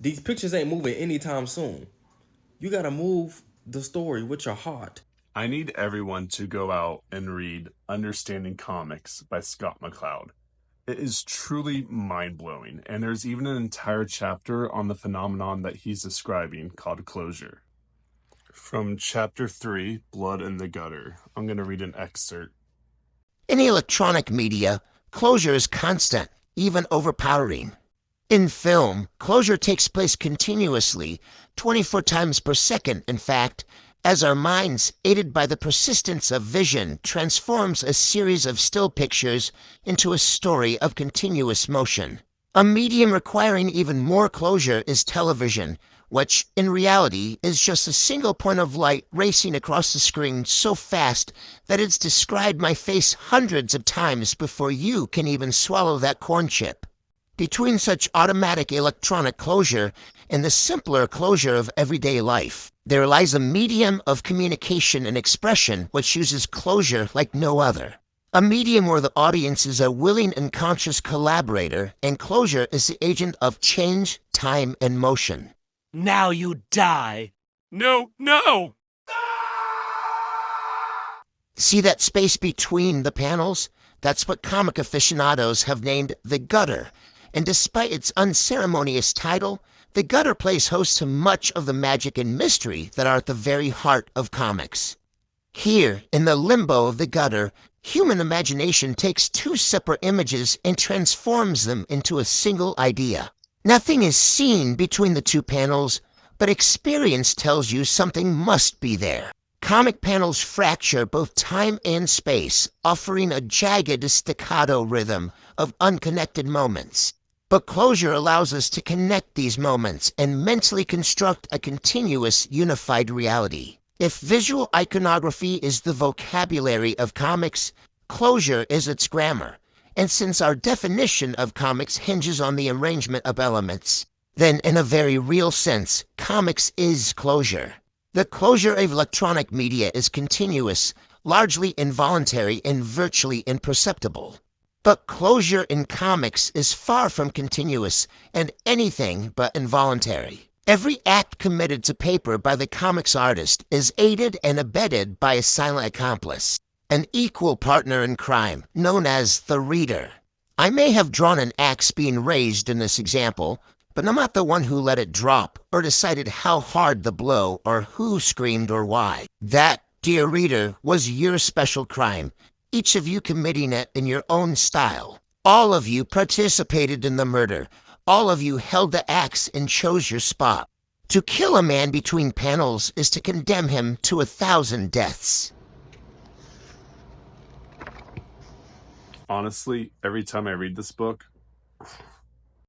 These pictures ain't moving anytime soon. You gotta move the story with your heart. I need everyone to go out and read Understanding Comics by Scott McCloud. It is truly mind blowing, and there's even an entire chapter on the phenomenon that he's describing called closure. From chapter 3, Blood in the Gutter, I'm going to read an excerpt. In electronic media, closure is constant, even overpowering. In film, closure takes place continuously, 24 times per second, in fact, as our minds, aided by the persistence of vision, transforms a series of still pictures into a story of continuous motion. A medium requiring even more closure is television, which, in reality, is just a single point of light racing across the screen so fast that it's described my face hundreds of times before you can even swallow that corn chip. Between such automatic electronic closure and the simpler closure of everyday life, there lies a medium of communication and expression which uses closure like no other. A medium where the audience is a willing and conscious collaborator, and closure is the agent of change, time, and motion. Now you die. No, no! See that space between the panels? That's what comic aficionados have named the gutter. And despite its unceremonious title, the gutter plays host to much of the magic and mystery that are at the very heart of comics. Here, in the limbo of the gutter, human imagination takes two separate images and transforms them into a single idea. Nothing is seen between the two panels, but experience tells you something must be there. Comic panels fracture both time and space, offering a jagged staccato rhythm of unconnected moments. But closure allows us to connect these moments and mentally construct a continuous, unified reality. If visual iconography is the vocabulary of comics, closure is its grammar. And since our definition of comics hinges on the arrangement of elements, then in a very real sense, comics is closure. The closure of electronic media is continuous, largely involuntary, and virtually imperceptible. But closure in comics is far from continuous and anything but involuntary. Every act committed to paper by the comics artist is aided and abetted by a silent accomplice, an equal partner in crime, known as the reader. I may have drawn an axe being raised in this example, but I'm not the one who let it drop or decided how hard the blow or who screamed or why. That, dear reader, was your special crime, each of you committing it in your own style. All of you participated in the murder. All of you held the axe and chose your spot. To kill a man between panels is to condemn him to 1,000 deaths. Honestly, every time I read this book,